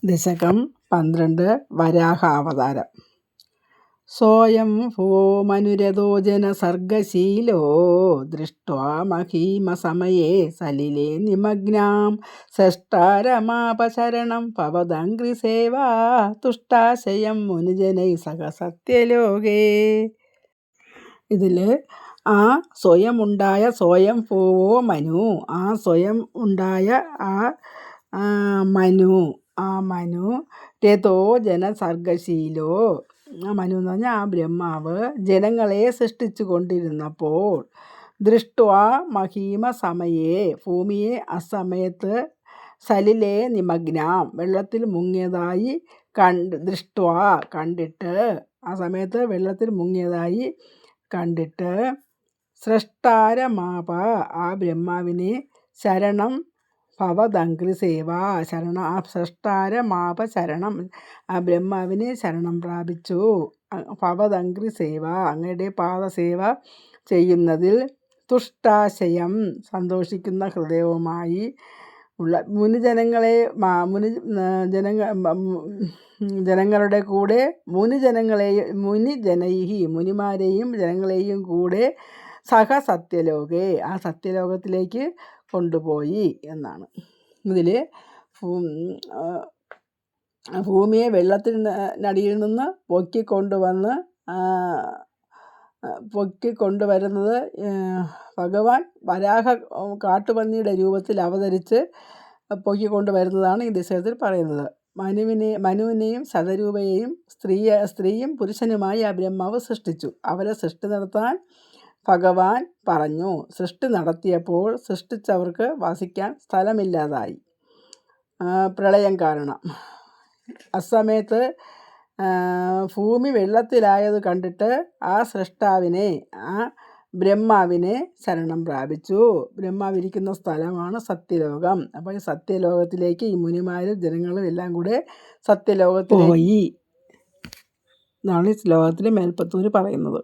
ദശകം 12 വരാഹാവതാരം. സോയം ഭോ മനുരഥോ ജനസർഗശീലോ ദൃഷ്ട്വാ മഹീമസമയേ സലിലേ നിമഗ്നാം സഷ്ടാരമാപശരണം പവദംഘ്രിസേവാ തുഷ്ടാശയം മുനിജനൈ സഹ സത്യലോകേ. ഇതിൽ ആ സ്വയം ഉണ്ടായ സ്വയം ഭൂവോ മനു, ആ സ്വയം ഉണ്ടായ മനു രഥോ ജനസർഗശീലോ, ആ മനു എന്ന് പറഞ്ഞാൽ ആ ബ്രഹ്മാവ് ജനങ്ങളെ സൃഷ്ടിച്ചു കൊണ്ടിരുന്നപ്പോൾ ദൃഷ്ട്വാ മഹീമ സമയേ, ഭൂമിയെ അസമയത്ത് സലിലേ നിമഗ്നാം, വെള്ളത്തിൽ മുങ്ങിയതായി കണ്ടിട്ട്, ആ സമയത്ത് വെള്ളത്തിൽ മുങ്ങിയതായി കണ്ടിട്ട് സൃഷ്ടാരമാപ, ആ ബ്രഹ്മാവിനെ ശരണം ഭവദംഘ്രിസേവ, ആ സൃഷ്ടാരമാപ ശരണം, ആ ബ്രഹ്മാവിനെ ശരണം പ്രാപിച്ചു. ഭവദംഘ്രിസേവ, അങ്ങയുടെ പാദസേവ ചെയ്യുന്നതിൽ തുഷ്ടാശയം, സന്തോഷിക്കുന്ന ഹൃദയവുമായി ഉള്ള ജനങ്ങളുടെ കൂടെ മുനിമാരെയും ജനങ്ങളെയും കൂടെ സഹ സത്യലോകേ, ആ സത്യലോകത്തിലേക്ക് കൊണ്ടുപോയി എന്നാണ്. ഇതിൽ ഭൂമിയെ വെള്ളത്തിനടിയിൽ നിന്ന് പൊക്കിക്കൊണ്ടുവരുന്നത് ഭഗവാൻ വരാഹ കാട്ടുപന്നിയുടെ രൂപത്തിൽ അവതരിച്ച് പൊക്കിക്കൊണ്ടുവരുന്നതാണ് ഈ ദശകത്തിൽ പറയുന്നത്. മനുവിനെയും ശതരൂപയെയും സ്ത്രീയും പുരുഷനുമായി ആ ബ്രഹ്മാവ് സൃഷ്ടിച്ചു. അവരെ സൃഷ്ടി നടത്താൻ ഭഗവാൻ പറഞ്ഞു. സൃഷ്ടി നടത്തിയപ്പോൾ സൃഷ്ടിച്ചവർക്ക് വസിക്കാൻ സ്ഥലമില്ലാതായി, പ്രളയം കാരണം. അസമയത്ത് ഭൂമി വെള്ളത്തിലായത് കണ്ടിട്ട് ആ സൃഷ്ടാവിനെ, ആ ബ്രഹ്മാവിനെ ശരണം പ്രാപിച്ചു. ബ്രഹ്മാവിരിക്കുന്ന സ്ഥലമാണ് സത്യലോകം. അപ്പോൾ ഈ സത്യലോകത്തിലേക്ക് ഈ മുനിമാരും ജനങ്ങളും എല്ലാം കൂടെ സത്യലോകത്തിൽ പോയി എന്നാണ് ഈ ശ്ലോകത്തിൽ മേൽപ്പത്തൂർ പറയുന്നത്.